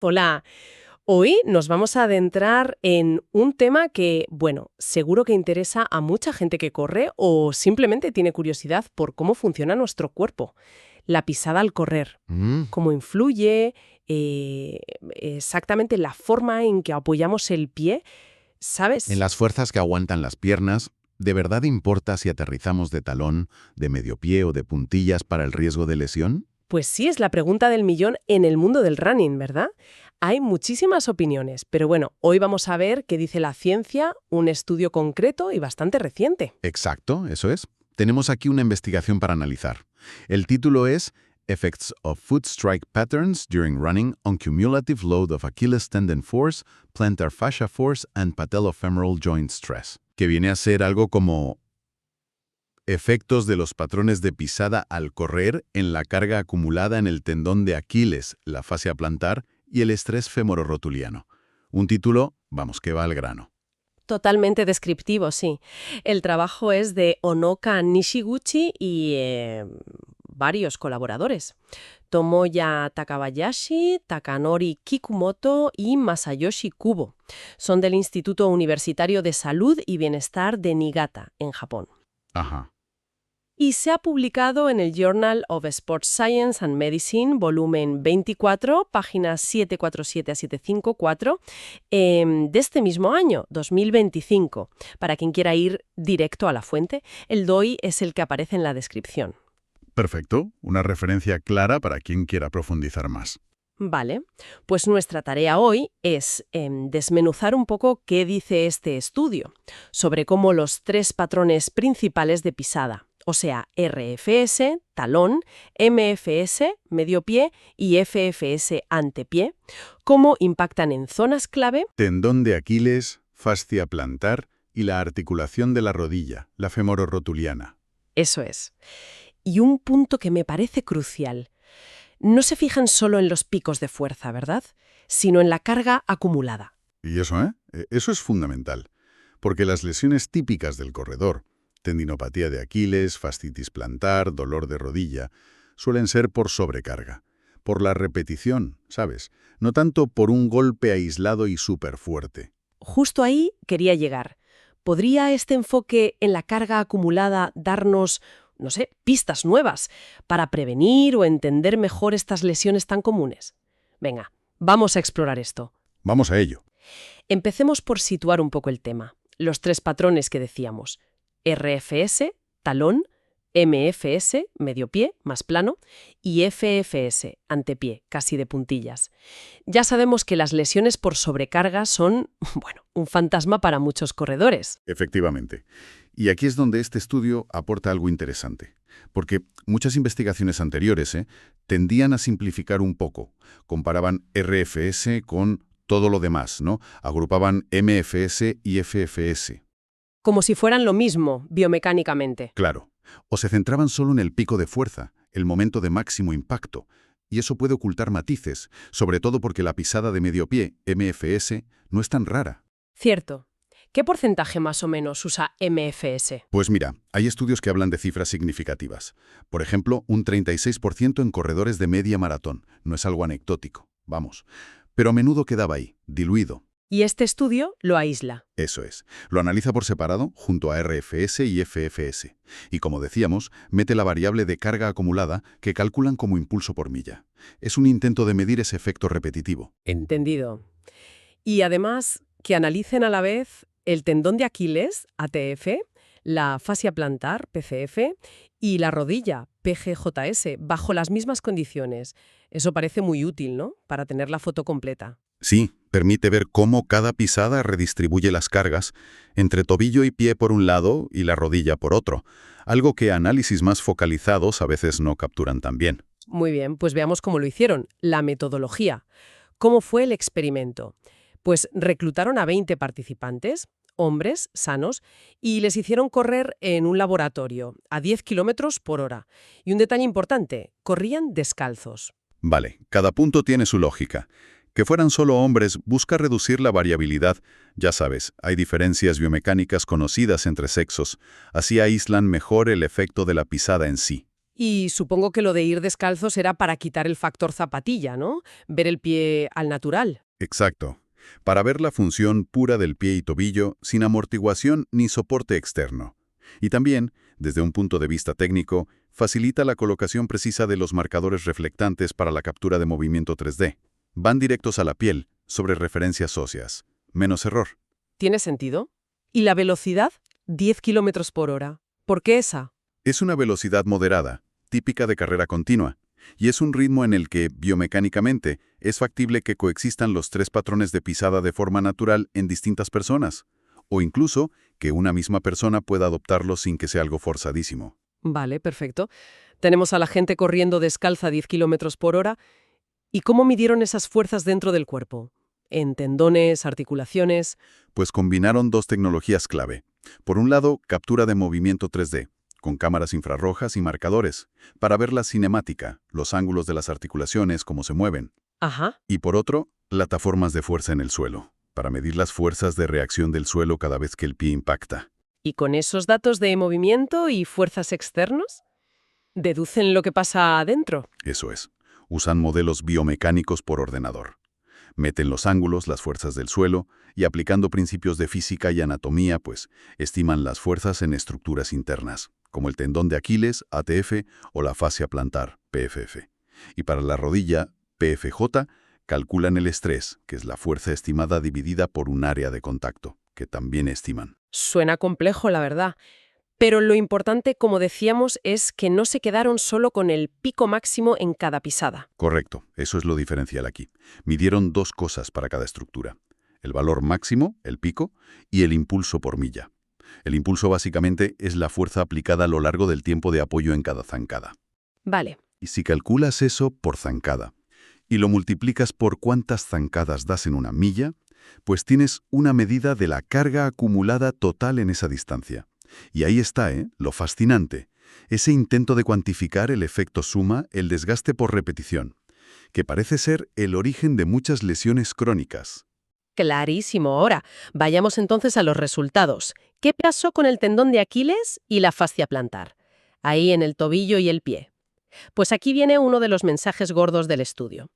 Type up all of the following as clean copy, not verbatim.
Hola, hoy nos vamos a adentrar en un tema que, bueno, seguro que interesa a mucha gente que corre o simplemente tiene curiosidad por cómo funciona nuestro cuerpo. La pisada al correr, Mm, cómo influye, exactamente la forma en que apoyamos el pie, En ¿sabes? las fuerzas que aguantan las piernas, ¿de verdad importa si aterrizamos de talón, de medio pie o de puntillas para el riesgo de lesión? Pues sí, es la pregunta del millón en el mundo del running, ¿verdad? Hay muchísimas opiniones, pero bueno, hoy vamos a ver qué dice la ciencia, un estudio concreto y bastante reciente. Exacto, eso es. Tenemos aquí una investigación para analizar. El título es Effects of Foot Strike Patterns During Running on Cumulative Load of Achilles Tendon Force, Plantar Fascia Force and Patellofemoral Joint Stress, que viene a ser algo como efectos de los patrones de pisada al correr en la carga acumulada en el tendón de Aquiles, la fascia plantar y el estrés femororotuliano. Un título, vamos, que va al grano. Totalmente descriptivo, sí. El trabajo es de Onoka Nishiguchi y varios colaboradores. Tomoya Takabayashi, Takanori Kikumoto y Masayoshi Kubo. Son del Instituto Universitario de Salud y Bienestar de Niigata, en Japón. Ajá. Y se ha publicado en el Journal of Sports Science and Medicine, volumen 24, páginas 747 a 754, de este mismo año, 2025. Para quien quiera ir directo a la fuente, el DOI es el que aparece en la descripción. Perfecto, una referencia clara para quien quiera profundizar más. Vale, pues nuestra tarea hoy es desmenuzar un poco qué dice este estudio sobre cómo los tres patrones principales de pisada, o sea, RFS, talón, MFS, medio pie y FFS, antepié, cómo impactan en zonas clave. Tendón de Aquiles, fascia plantar y la articulación de la rodilla, la femororotuliana. Eso es. Y un punto que me parece crucial. No se fijan solo en los picos de fuerza, ¿verdad? Sino en la carga acumulada. Y eso, Eso es fundamental, porque las lesiones típicas del corredor, tendinopatía de Aquiles, fascitis plantar, dolor de rodilla, suelen ser por sobrecarga, por la repetición, ¿sabes? No tanto por un golpe aislado y súper fuerte. Justo ahí quería llegar. ¿Podría este enfoque en la carga acumulada darnos, no sé, pistas nuevas para prevenir o entender mejor estas lesiones tan comunes? Venga, vamos a explorar esto. Vamos a ello. Empecemos por situar un poco el tema. Los tres patrones que decíamos. RFS, talón, MFS, medio pie, más plano, y FFS, antepié, casi de puntillas. Ya sabemos que las lesiones por sobrecarga son, bueno, un fantasma para muchos corredores. Efectivamente. Y aquí es donde este estudio aporta algo interesante, porque muchas investigaciones anteriores tendían a simplificar un poco. Comparaban RFS con todo lo demás, ¿no? Agrupaban MFS y FFS. Como si fueran lo mismo, biomecánicamente. Claro. O se centraban solo en el pico de fuerza, el momento de máximo impacto. Y eso puede ocultar matices, sobre todo porque la pisada de medio pie, MFS, no es tan rara. Cierto. ¿Qué porcentaje más o menos usa MFS? Pues mira, hay estudios que hablan de cifras significativas. Por ejemplo, un 36% en corredores de media maratón. No es algo anecdótico, vamos. Pero a menudo quedaba ahí, diluido. Y este estudio lo aísla. Eso es. Lo analiza por separado, junto a RFS y FFS. Y como decíamos, mete la variable de carga acumulada que calculan como impulso por milla. Es un intento de medir ese efecto repetitivo. Entendido. Y además, que analicen a la vez el tendón de Aquiles, ATF, la fascia plantar, PCF, y la rodilla, PGJS, bajo las mismas condiciones. Eso parece muy útil, ¿no? Para tener la foto completa. Sí, permite ver cómo cada pisada redistribuye las cargas entre tobillo y pie por un lado y la rodilla por otro, algo que análisis más focalizados a veces no capturan tan bien. Muy bien, pues veamos cómo lo hicieron. La metodología. ¿Cómo fue el experimento? Pues reclutaron a 20 participantes, hombres sanos, y les hicieron correr en un laboratorio a 10 kilómetros por hora. Y un detalle importante, corrían descalzos. Vale, cada punto tiene su lógica. Que fueran solo hombres busca reducir la variabilidad. Ya sabes, hay diferencias biomecánicas conocidas entre sexos. Así aíslan mejor el efecto de la pisada en sí. Y supongo que lo de ir descalzos era para quitar el factor zapatilla, ¿no? Ver el pie al natural. Exacto. Para ver la función pura del pie y tobillo sin amortiguación ni soporte externo. Y también, desde un punto de vista técnico, facilita la colocación precisa de los marcadores reflectantes para la captura de movimiento 3D. Van directos a la piel, sobre referencias óseas. Menos error. ¿Tiene sentido? ¿Y la velocidad? 10 kilómetros por hora. ¿Por qué esa? Es una velocidad moderada, típica de carrera continua, y es un ritmo en el que, biomecánicamente, es factible que coexistan los tres patrones de pisada de forma natural en distintas personas, o incluso que una misma persona pueda adoptarlos sin que sea algo forzadísimo. Vale, perfecto. Tenemos a la gente corriendo descalza a 10 kilómetros por hora. ¿Y cómo midieron esas fuerzas dentro del cuerpo? ¿En tendones, articulaciones? Pues combinaron dos tecnologías clave. Por un lado, captura de movimiento 3D, con cámaras infrarrojas y marcadores, para ver la cinemática, los ángulos de las articulaciones, cómo se mueven. Ajá. Y por otro, plataformas de fuerza en el suelo, para medir las fuerzas de reacción del suelo cada vez que el pie impacta. ¿Y con esos datos de movimiento y fuerzas externos? ¿Deducen lo que pasa adentro? Eso es. Usan modelos biomecánicos por ordenador. Meten los ángulos, las fuerzas del suelo, y aplicando principios de física y anatomía, pues, estiman las fuerzas en estructuras internas, como el tendón de Aquiles, ATF, o la fascia plantar, PFF. Y para la rodilla, PFJ, calculan el estrés, que es la fuerza estimada dividida por un área de contacto, que también estiman. Suena complejo, la verdad. Pero lo importante, como decíamos, es que no se quedaron solo con el pico máximo en cada pisada. Correcto, eso es lo diferencial aquí. Midieron dos cosas para cada estructura. El valor máximo, el pico, y el impulso por milla. El impulso básicamente es la fuerza aplicada a lo largo del tiempo de apoyo en cada zancada. Vale. Y si calculas eso por zancada y lo multiplicas por cuántas zancadas das en una milla, pues tienes una medida de la carga acumulada total en esa distancia. Y ahí está, lo fascinante, ese intento de cuantificar el efecto suma, el desgaste por repetición, que parece ser el origen de muchas lesiones crónicas. Clarísimo. Ahora, vayamos entonces a los resultados. ¿Qué pasó con el tendón de Aquiles y la fascia plantar? Ahí en el tobillo y el pie. Pues aquí viene uno de los mensajes gordos del estudio.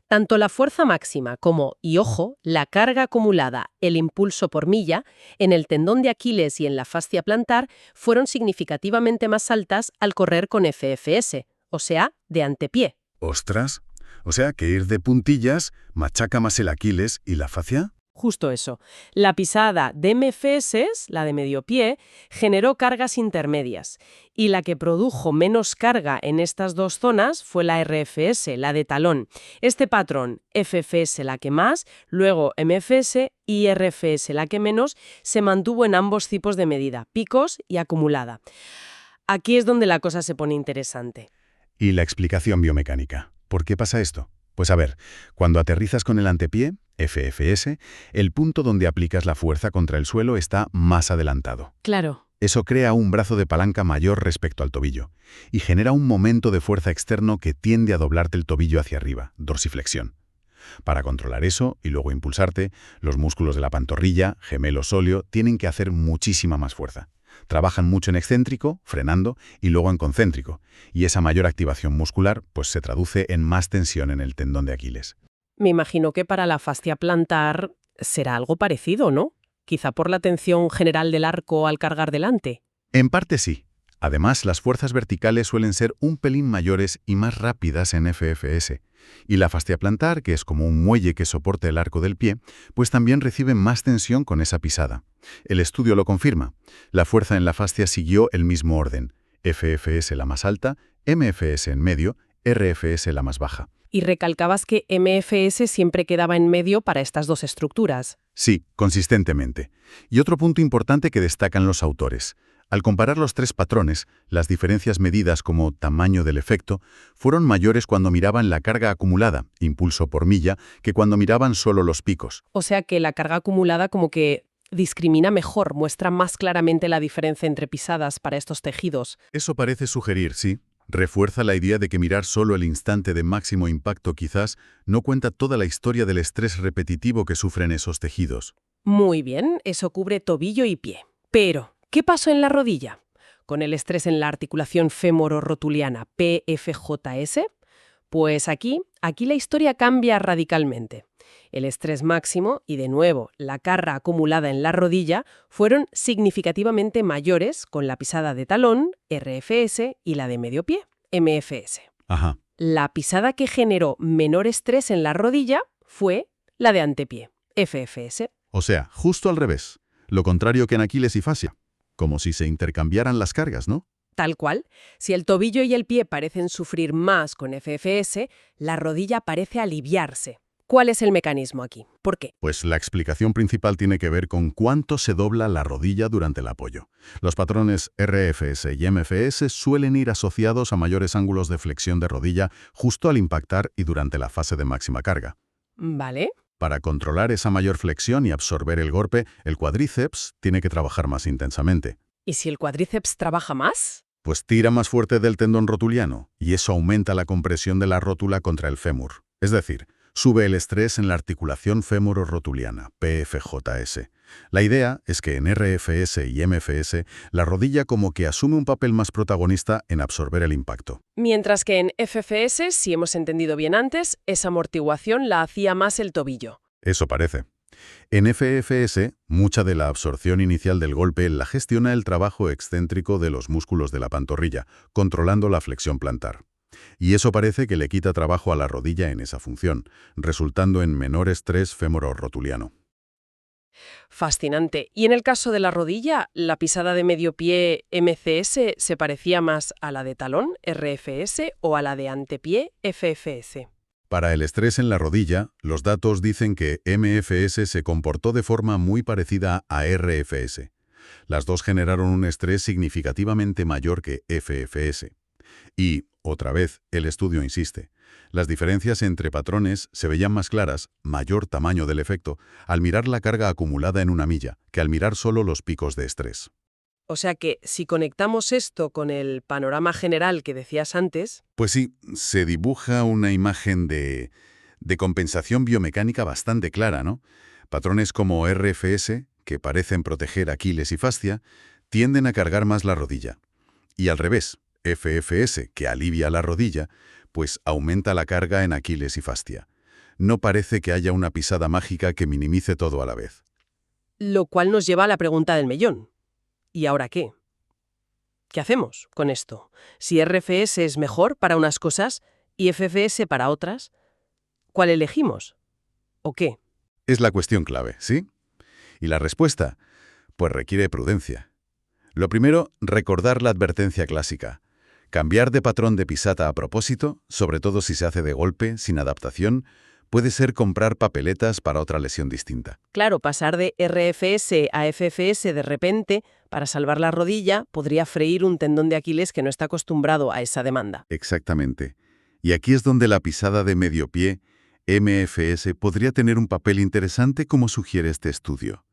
Tanto la fuerza máxima como, y ojo, la carga acumulada, el impulso por milla, en el tendón de Aquiles y en la fascia plantar fueron significativamente más altas al correr con FFS, o sea, de antepié. ¡Ostras! O sea, que ir de puntillas machaca más el Aquiles y la fascia. Justo eso. La pisada de MFS, la de medio pie, generó cargas intermedias, y la que produjo menos carga en estas dos zonas fue la RFS, la de talón. Este patrón, FFS la que más, luego MFS y RFS la que menos, se mantuvo en ambos tipos de medida, picos y acumulada. Aquí es donde la cosa se pone interesante. Y la explicación biomecánica. ¿Por qué pasa esto? Pues a ver, cuando aterrizas con el antepié, FFS, el punto donde aplicas la fuerza contra el suelo está más adelantado. Claro. Eso crea un brazo de palanca mayor respecto al tobillo y genera un momento de fuerza externo que tiende a doblarte el tobillo hacia arriba, dorsiflexión. Para controlar eso y luego impulsarte, los músculos de la pantorrilla, gemelo sóleo, tienen que hacer muchísima más fuerza. Trabajan mucho en excéntrico, frenando, y luego en concéntrico, y esa mayor activación muscular pues se traduce en más tensión en el tendón de Aquiles. Me imagino que para la fascia plantar será algo parecido, ¿no? Quizá por la tensión general del arco al cargar delante. En parte sí. Además, las fuerzas verticales suelen ser un pelín mayores y más rápidas en FFS. Y la fascia plantar, que es como un muelle que soporta el arco del pie, pues también recibe más tensión con esa pisada. El estudio lo confirma. La fuerza en la fascia siguió el mismo orden. FFS la más alta, MFS en medio, RFS la más baja. Y recalcabas que MFS siempre quedaba en medio para estas dos estructuras. Sí, consistentemente. Y otro punto importante que destacan los autores. Al comparar los tres patrones, las diferencias medidas como tamaño del efecto fueron mayores cuando miraban la carga acumulada, impulso por milla, que cuando miraban solo los picos. O sea que la carga acumulada como que discrimina mejor, muestra más claramente la diferencia entre pisadas para estos tejidos. Eso parece sugerir, sí. Refuerza la idea de que mirar solo el instante de máximo impacto quizás no cuenta toda la historia del estrés repetitivo que sufren esos tejidos. Muy bien, eso cubre tobillo y pie. Pero, ¿qué pasó en la rodilla? con el estrés en la articulación fémoro-rotuliana, PFJS, pues aquí la historia cambia radicalmente. El estrés máximo y, de nuevo, la carga acumulada en la rodilla fueron significativamente mayores con la pisada de talón, RFS, y la de medio pie, MFS. Ajá. La pisada que generó menor estrés en la rodilla fue la de antepié, FFS. O sea, justo al revés. Lo contrario que en Aquiles y fascia. Como si se intercambiaran las cargas, ¿no? Tal cual, si el tobillo y el pie parecen sufrir más con FFS, la rodilla parece aliviarse. ¿Cuál es el mecanismo aquí? ¿Por qué? Pues la explicación principal tiene que ver con cuánto se dobla la rodilla durante el apoyo. Los patrones RFS y MFS suelen ir asociados a mayores ángulos de flexión de rodilla justo al impactar y durante la fase de máxima carga. ¿Vale? Para controlar esa mayor flexión y absorber el golpe, el cuádriceps tiene que trabajar más intensamente. ¿Y si el cuádriceps trabaja más? Pues tira más fuerte del tendón rotuliano, y eso aumenta la compresión de la rótula contra el fémur. Es decir, sube el estrés en la articulación fémoro-rotuliana, PFJS. La idea es que en RFS y MFS, la rodilla como que asume un papel más protagonista en absorber el impacto. Mientras que en FFS, si hemos entendido bien antes, esa amortiguación la hacía más el tobillo. Eso parece. En FFS, mucha de la absorción inicial del golpe la gestiona el trabajo excéntrico de los músculos de la pantorrilla, controlando la flexión plantar. Y eso parece que le quita trabajo a la rodilla en esa función, resultando en menor estrés fémoro-rotuliano. Fascinante. Y en el caso de la rodilla, ¿la pisada de medio pie MCS se parecía más a la de talón, RFS, o a la de antepié, FFS? Para el estrés en la rodilla, los datos dicen que MFS se comportó de forma muy parecida a RFS. Las dos generaron un estrés significativamente mayor que FFS. Y, otra vez, el estudio insiste. Las diferencias entre patrones se veían más claras, mayor tamaño del efecto, al mirar la carga acumulada en una milla, que al mirar solo los picos de estrés. O sea que, si conectamos esto con el panorama general que decías antes... Pues sí, se dibuja una imagen de compensación biomecánica bastante clara, ¿no? Patrones como RFS, que parecen proteger Aquiles y fascia, tienden a cargar más la rodilla. Y al revés, FFS, que alivia la rodilla, pues aumenta la carga en Aquiles y fascia. No parece que haya una pisada mágica que minimice todo a la vez. Lo cual nos lleva a la pregunta del millón. ¿Y ahora qué? ¿Qué hacemos con esto? Si RFS es mejor para unas cosas y FFS para otras, ¿cuál elegimos? ¿O qué? Es la cuestión clave, ¿sí? Y la respuesta, pues requiere prudencia. Lo primero, recordar la advertencia clásica. Cambiar de patrón de pisada a propósito, sobre todo si se hace de golpe, sin adaptación, puede ser comprar papeletas para otra lesión distinta. Claro, pasar de RFS a FFS de repente, para salvar la rodilla, podría freír un tendón de Aquiles que no está acostumbrado a esa demanda. Exactamente. Y aquí es donde la pisada de medio pie, MFS, podría tener un papel interesante como sugiere este estudio.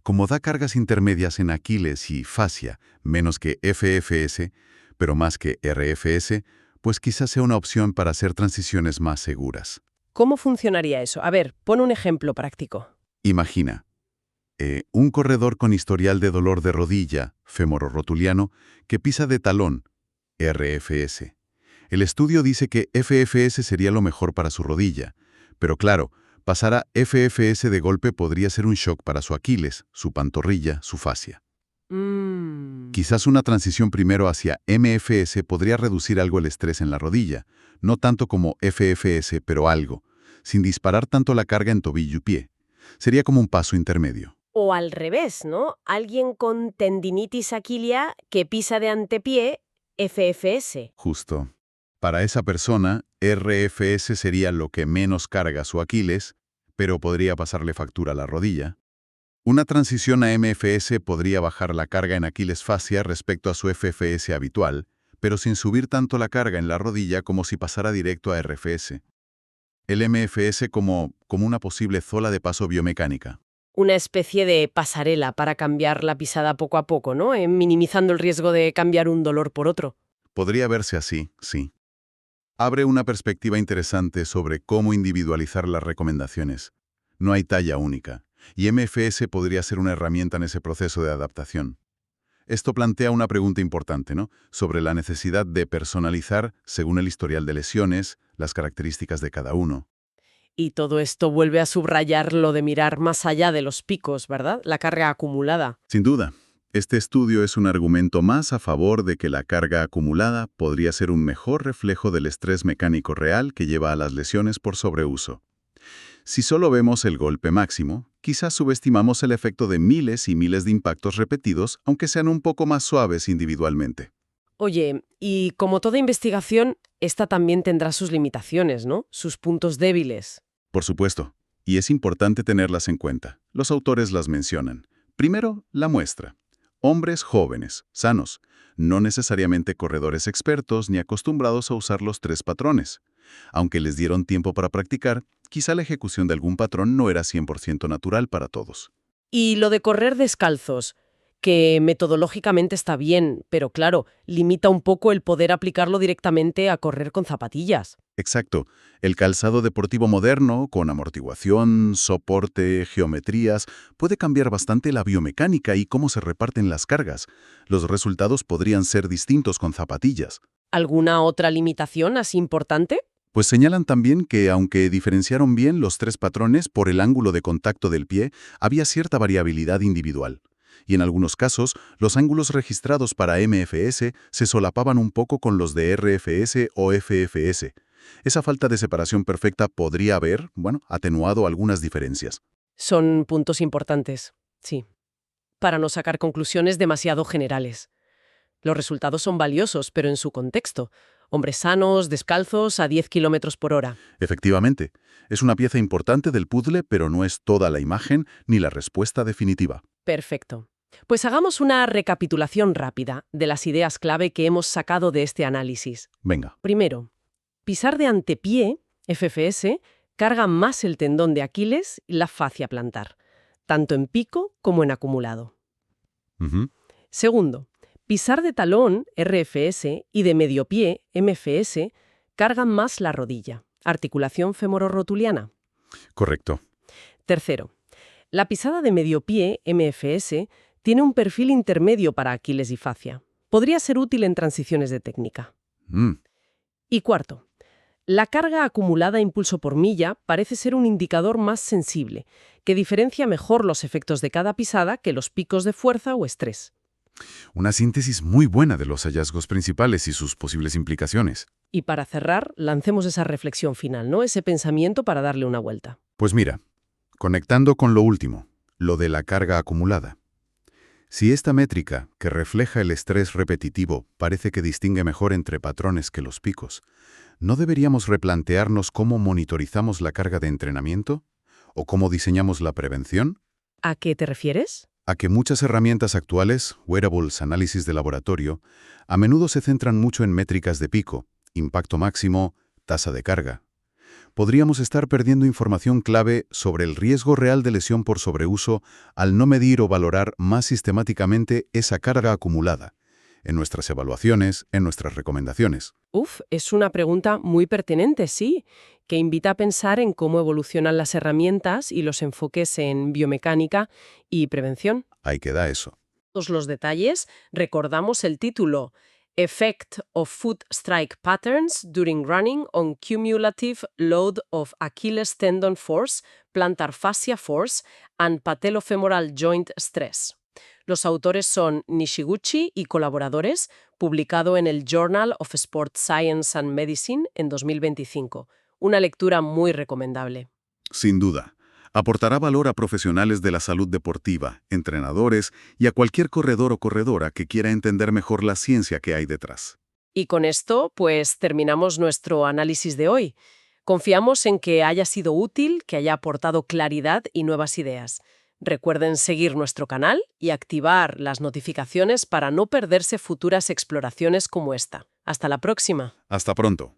Como da cargas intermedias en Aquiles y fascia, menos que FFS, pero más que RFS, pues quizás sea una opción para hacer transiciones más seguras. ¿Cómo funcionaría eso? A ver, pon un ejemplo práctico. Imagina, un corredor con historial de dolor de rodilla, fémoro-rotuliano, que pisa de talón, RFS. El estudio dice que FFS sería lo mejor para su rodilla, pero claro, pasar a FFS de golpe podría ser un shock para su Aquiles, su pantorrilla, su fascia. Quizás una transición primero hacia MFS podría reducir algo el estrés en la rodilla, no tanto como FFS, pero algo, sin disparar tanto la carga en tobillo y pie. Sería como un paso intermedio. O al revés, ¿no? Alguien con tendinitis aquilea que pisa de antepié, FFS. Justo. Para esa persona, RFS sería lo que menos carga su Aquiles, pero podría pasarle factura a la rodilla. Una transición a MFS podría bajar la carga en Aquiles fascia respecto a su FFS habitual, pero sin subir tanto la carga en la rodilla como si pasara directo a RFS. El MFS como una posible zola de paso biomecánica. Una especie de pasarela para cambiar la pisada poco a poco, ¿no? Minimizando el riesgo de cambiar un dolor por otro. Podría verse así, sí. Abre una perspectiva interesante sobre cómo individualizar las recomendaciones. No hay talla única, y MFS podría ser una herramienta en ese proceso de adaptación. Esto plantea una pregunta importante, ¿no? Sobre la necesidad de personalizar según el historial de lesiones, las características de cada uno. Y todo esto vuelve a subrayar lo de mirar más allá de los picos, ¿verdad? La carga acumulada. Sin duda, este estudio es un argumento más a favor de que la carga acumulada podría ser un mejor reflejo del estrés mecánico real que lleva a las lesiones por sobreuso. Si solo vemos el golpe máximo, quizás subestimamos el efecto de miles y miles de impactos repetidos, aunque sean un poco más suaves individualmente. Oye, y como toda investigación, esta también tendrá sus limitaciones, ¿no? Sus puntos débiles. Por supuesto, y es importante tenerlas en cuenta. Los autores las mencionan. Primero, la muestra. Hombres jóvenes, sanos, no necesariamente corredores expertos ni acostumbrados a usar los 3 patrones. Aunque les dieron tiempo para practicar, quizá la ejecución de algún patrón no era 100% natural para todos. Y lo de correr descalzos, que metodológicamente está bien, pero claro, limita un poco el poder aplicarlo directamente a correr con zapatillas. Exacto. El calzado deportivo moderno, con amortiguación, soporte, geometrías, puede cambiar bastante la biomecánica y cómo se reparten las cargas. Los resultados podrían ser distintos con zapatillas. ¿Alguna otra limitación así importante? Pues señalan también que, aunque diferenciaron bien los 3 patrones por el ángulo de contacto del pie, había cierta variabilidad individual. Y en algunos casos, los ángulos registrados para MFS se solapaban un poco con los de RFS o FFS. Esa falta de separación perfecta podría haber, atenuado algunas diferencias. Son puntos importantes, sí, para no sacar conclusiones demasiado generales. Los resultados son valiosos, pero en su contexto. Hombres sanos, descalzos, a 10 kilómetros por hora. Efectivamente, es una pieza importante del puzzle, pero no es toda la imagen ni la respuesta definitiva. Perfecto. Pues hagamos una recapitulación rápida de las ideas clave que hemos sacado de este análisis. Venga. Primero, pisar de antepié, FFS, carga más el tendón de Aquiles y la fascia plantar, tanto en pico como en acumulado. Ujú. Segundo, pisar de talón, RFS, y de mediopié, MFS, cargan más la rodilla, articulación femororotuliana. Correcto. Tercero, la pisada de mediopié, MFS, tiene un perfil intermedio para Aquiles y fascia. Podría ser útil en transiciones de técnica. Mm. Y cuarto, la carga acumulada a impulso por milla parece ser un indicador más sensible, que diferencia mejor los efectos de cada pisada que los picos de fuerza o estrés. Una síntesis muy buena de los hallazgos principales y sus posibles implicaciones. Y para cerrar, lancemos esa reflexión final, ¿no? Ese pensamiento para darle una vuelta. Pues mira, conectando con lo último, lo de la carga acumulada. Si esta métrica, que refleja el estrés repetitivo, parece que distingue mejor entre patrones que los picos, ¿no deberíamos replantearnos cómo monitorizamos la carga de entrenamiento? ¿O cómo diseñamos la prevención? ¿A qué te refieres? A que muchas herramientas actuales, wearables, análisis de laboratorio, a menudo se centran mucho en métricas de pico, impacto máximo, tasa de carga. Podríamos estar perdiendo información clave sobre el riesgo real de lesión por sobreuso al no medir o valorar más sistemáticamente esa carga acumulada, en nuestras evaluaciones, en nuestras recomendaciones. Es una pregunta muy pertinente, sí, que invita a pensar en cómo evolucionan las herramientas y los enfoques en biomecánica y prevención. Ahí queda eso. Todos los detalles, recordamos el título: Effect of Foot Strike Patterns During Running on Cumulative Load of Achilles Tendon Force, Plantar Fascia Force and Patellofemoral Joint Stress. Los autores son Nishiguchi y colaboradores, publicado en el Journal of Sport Science and Medicine en 2025. Una lectura muy recomendable. Sin duda. Aportará valor a profesionales de la salud deportiva, entrenadores y a cualquier corredor o corredora que quiera entender mejor la ciencia que hay detrás. Y con esto, pues terminamos nuestro análisis de hoy. Confiamos en que haya sido útil, que haya aportado claridad y nuevas ideas. Recuerden seguir nuestro canal y activar las notificaciones para no perderse futuras exploraciones como esta. Hasta la próxima. Hasta pronto.